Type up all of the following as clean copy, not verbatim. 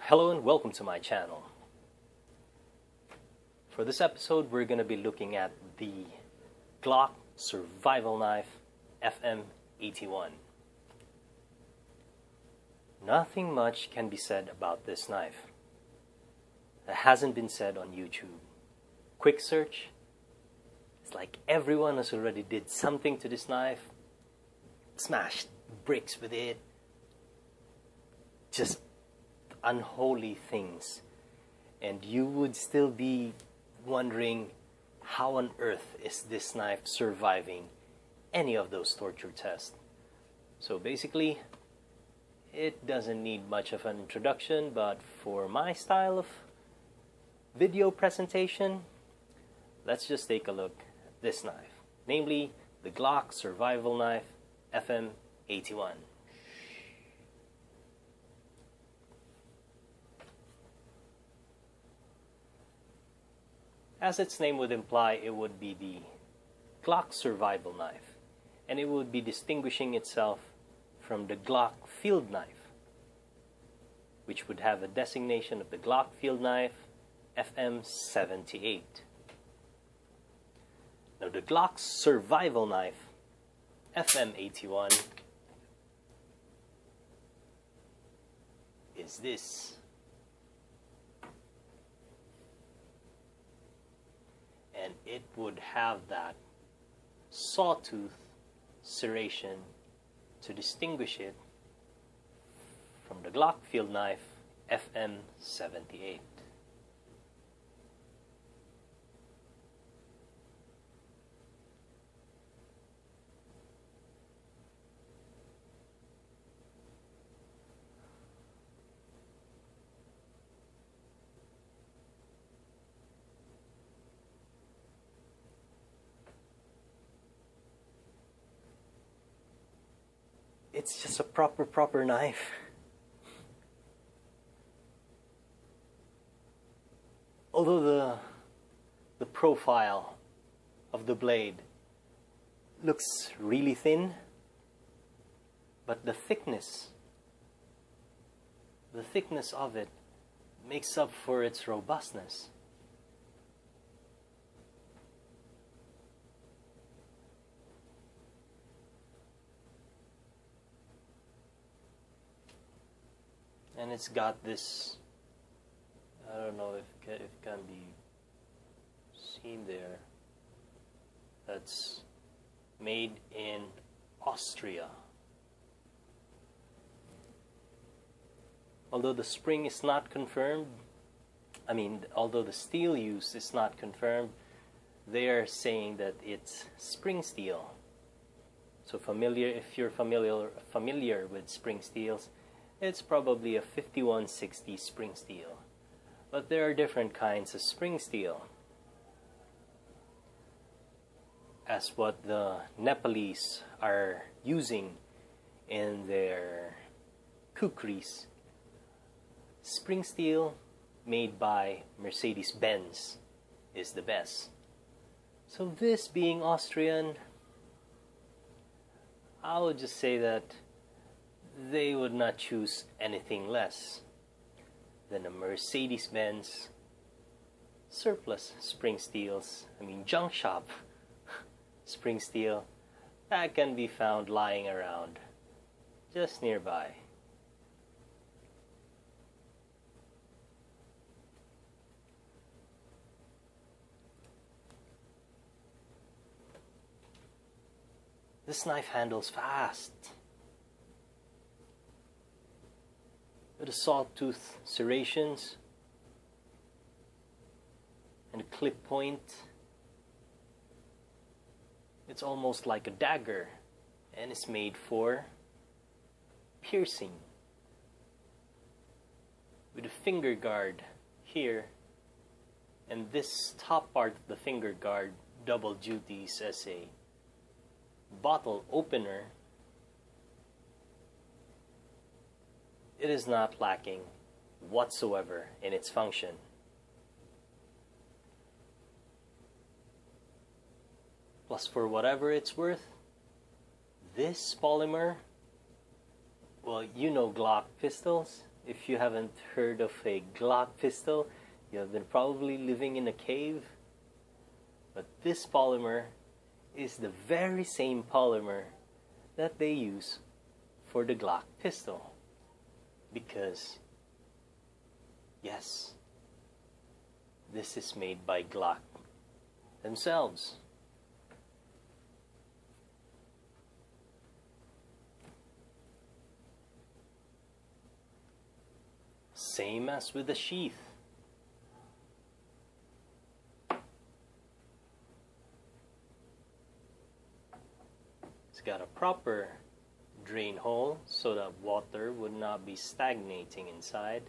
Hello and welcome to my channel. For this episode, we're going to be looking at the Glock survival knife FM81. Nothing much can be said about this knife that hasn't been said on YouTube. Quick search, it's like everyone has already did something to this knife, smashed bricks with it, just unholy things, and you would still be wondering how on earth is this knife surviving any of those torture tests. So basically, it doesn't need much of an introduction, but for my style of video presentation, let's just take a look at this knife, namely the Glock survival knife FM81. As its name would imply, it would be the Glock survival knife, and it would be distinguishing itself from the Glock field knife, which would have a designation of the Glock field knife FM78. Now the Glock survival knife FM81 is this. And it would have that sawtooth serration to distinguish it from the Glock field knife FM78. It's just a proper knife. Although the profile of the blade looks really thin, but the thickness of it makes up for its robustness. And it's got this, I don't know if it can be seen there, that's made in Austria. Although the spring is not confirmed, although the steel used is not confirmed, they are saying that it's spring steel. So if you're familiar with spring steels, it's probably a 5160 spring steel. But there are different kinds of spring steel. As what the Nepalese are using in their kukris. Spring steel made by Mercedes-Benz is the best. So this being Austrian, I would just say that they would not choose anything less than a Mercedes-Benz surplus spring steels, junk shop spring steel that can be found lying around just nearby. This knife handles fast, with the sawtooth serrations and a clip point. It's almost like a dagger, and it's made for piercing. With a finger guard here, and this top part of the finger guard double duties as a bottle opener. It is not lacking whatsoever in its function. Plus, for whatever it's worth, this polymer, well, you know Glock pistols, if you haven't heard of a Glock pistol, you have been probably living in a cave. But this polymer is the very same polymer that they use for the Glock pistol. Because, yes, this is made by Glock themselves. Same as with the sheath. It's got a proper drain hole so that water would not be stagnating inside.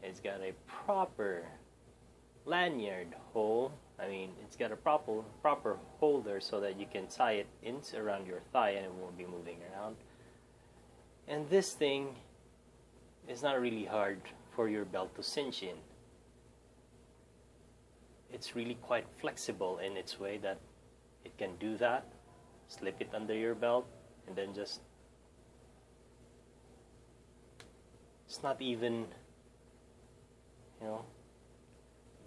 It's got a proper lanyard hole. I mean, it's got a proper holder so that you can tie it in around your thigh and it won't be moving around. And this thing is not really hard for your belt to cinch in. It's really quite flexible in its way that it can do that. Slip it under your belt and then just, it's not even, you know,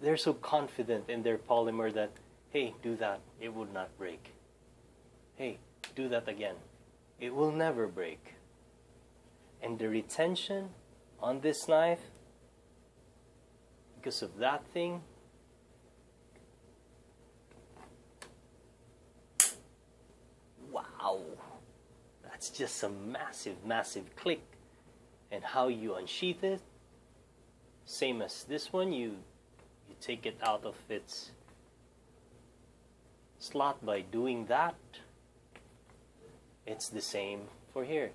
they're so confident in their polymer that, hey, do that, it would not break. Hey, do that again, it will never break. And the retention on this knife, because of that thing, wow, that's just a massive click. And how you unsheath it, same as this one, you take it out of its slot by doing that. It's the same for here.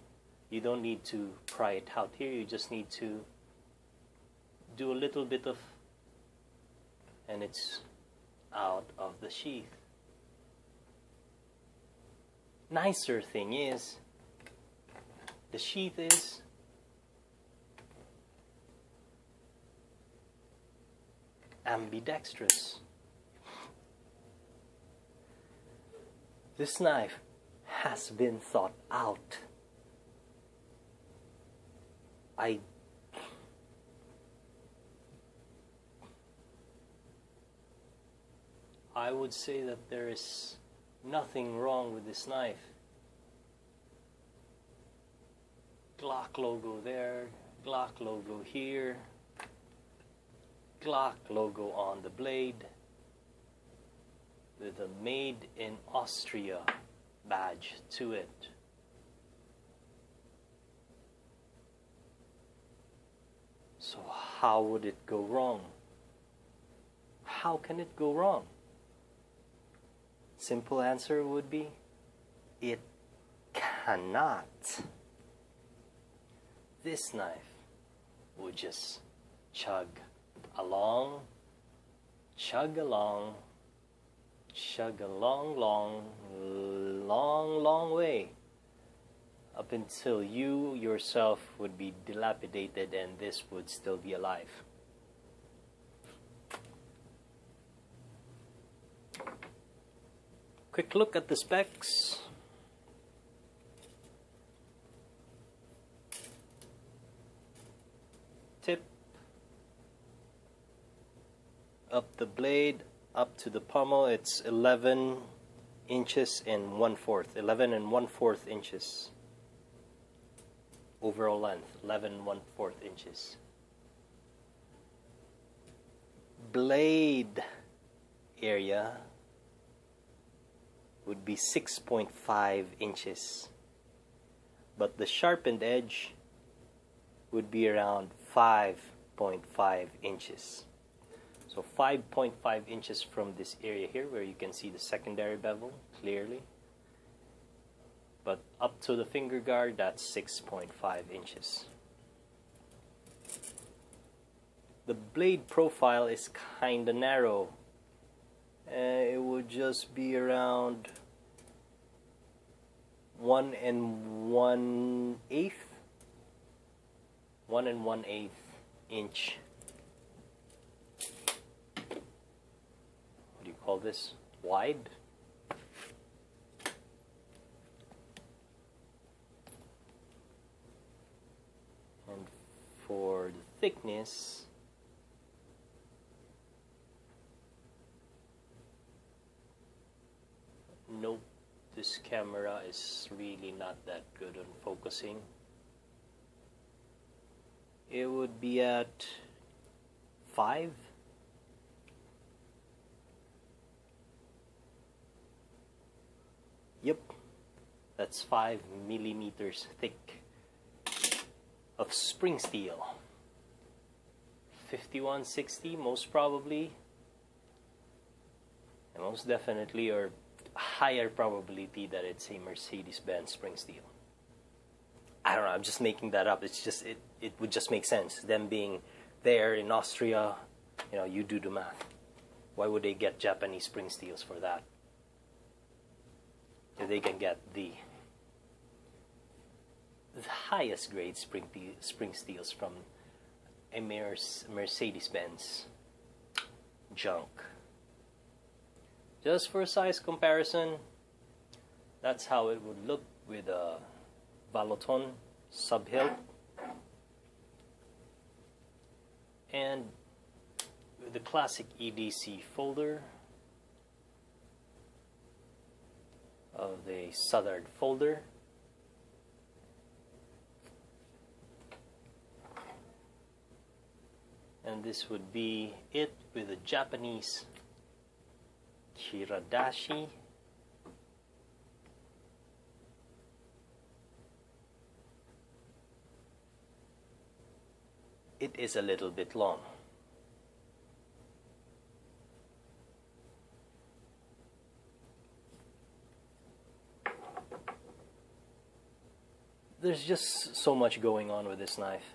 You don't need to pry it out here, you just need to do a little bit of, and it's out of the sheath. Nicer thing is, the sheath is ambidextrous. This knife has been thought out. I would say that there is nothing wrong with this knife. Glock logo there, Glock logo here, Glock logo on the blade with a Made in Austria badge to it. So how would it go wrong? How can it go wrong? Simple answer would be, it cannot. This knife would just chug along, chug along, chug a long way up until you yourself would be dilapidated and this would still be alive. Quick look at the specs. Tip up the blade up to the pommel, it's 11 inches and 1/4, 11 1/4 inches. Overall length, 11 1/4 inches. Blade area would be 6.5 inches, but the sharpened edge would be around 5.5 inches. So 5.5 inches from this area here where you can see the secondary bevel clearly, but up to the finger guard, that's 6.5 inches. The blade profile is kinda narrow. It would just be around 1 1/8 inch. What do you call this? Wide? And for the thickness, nope, this camera is really not that good on focusing. It would be at 5. Yep, that's 5 millimeters thick of spring steel. 5160 most probably, and most definitely, or higher probability that it's a Mercedes-Benz spring steel. I don't know, I'm just making that up. It's just, it would just make sense. Them being there in Austria, you know, you do the math. Why would they get Japanese spring steels for that? If they can get the highest grade spring steels from a Mercedes-Benz junk. Just for size comparison, that's how it would look with a Valoton sub-hilt and with the classic EDC folder of the Southern folder. And this would be it with a Japanese Kiradashi. It is a little bit long. There's just so much going on with this knife.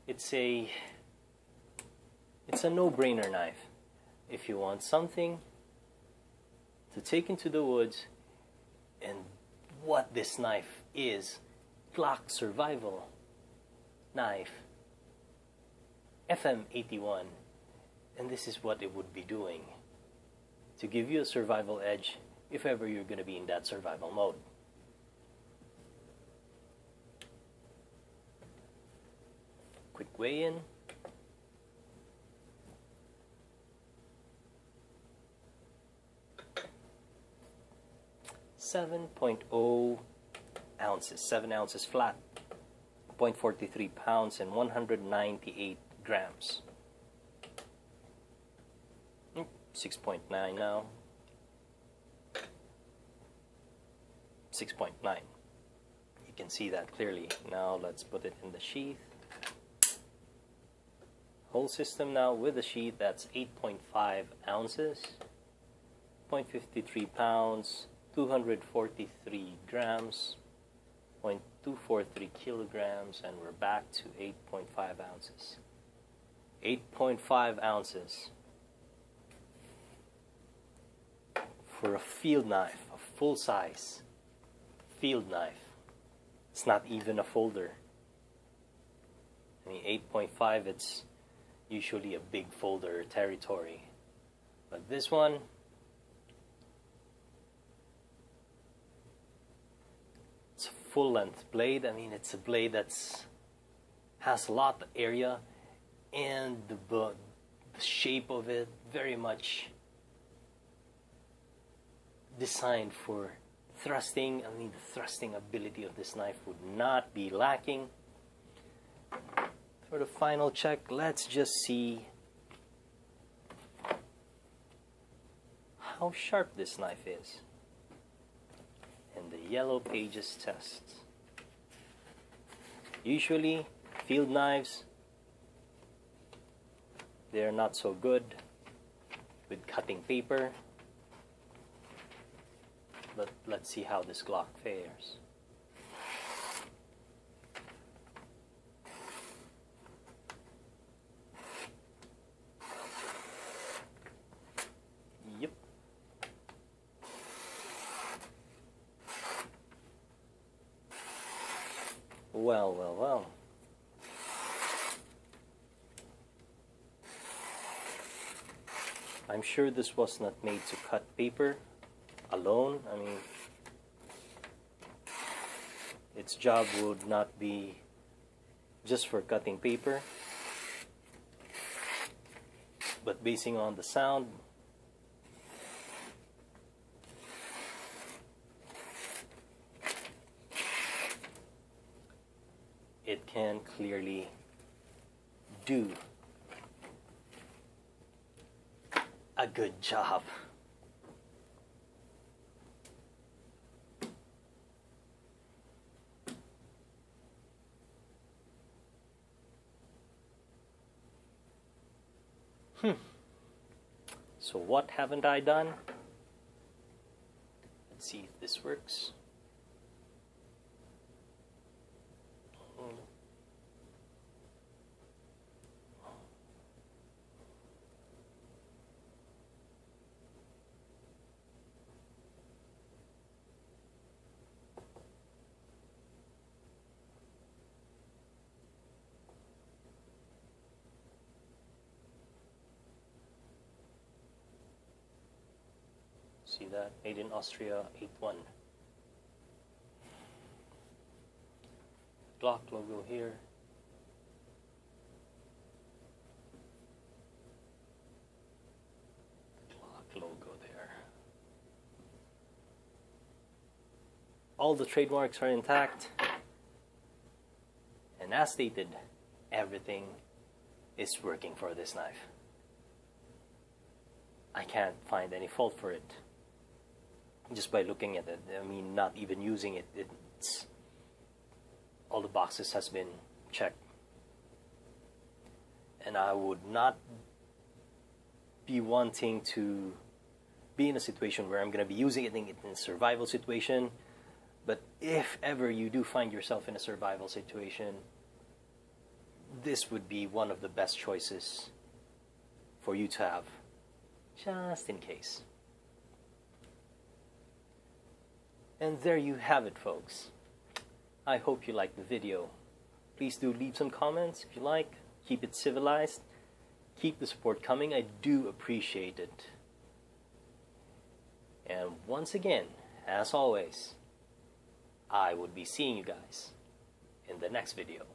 It's a no-brainer knife. If you want something to take into the woods, and what this knife is, Glock survival knife, FM81, and this is what it would be doing to give you a survival edge if ever you're going to be in that survival mode. Quick weigh-in. .0 ounces, 7 ounces flat, 0.43 pounds, and 198 grams. 6.9 now. 6.9. You can see that clearly. Now let's put it in the sheath. Whole system now with the sheath, that's 8.5 ounces, 0.53 pounds, 243 grams, 0.243 kilograms, and we're back to 8.5 ounces. 8.5 ounces for a field knife, a full-size field knife. It's not even a folder. I mean, 8.5, it's usually a big folder territory. But this one, it's a full-length blade. I mean, it's a blade that's has a lot of area, and the shape of it very much designed for thrusting. I mean, the thrusting ability of this knife would not be lacking. For the final check, let's just see how sharp this knife is. And the yellow pages test. Usually, field knives, they're not so good with cutting paper. But let's see how this Glock fares. Yep. Well, well, well. I'm sure this was not made to cut paper alone. I mean, its job would not be just for cutting paper, but basing on the sound, it can clearly do a good job. So what haven't I done? Let's see if this works. See that? Made in Austria, 81. Glock logo here. Glock logo there. All the trademarks are intact. And as stated, everything is working for this knife. I can't find any fault for it. Just by looking at it, I mean, not even using it, it's all the boxes has been checked, and I would not be wanting to be in a situation where I'm going to be using it in a survival situation. But if ever you do find yourself in a survival situation, this would be one of the best choices for you to have, just in case. And there you have it, folks. I hope you liked the video. Please do leave some comments if you like. Keep it civilized. Keep the support coming. I do appreciate it. And once again, as always, I would be seeing you guys in the next video.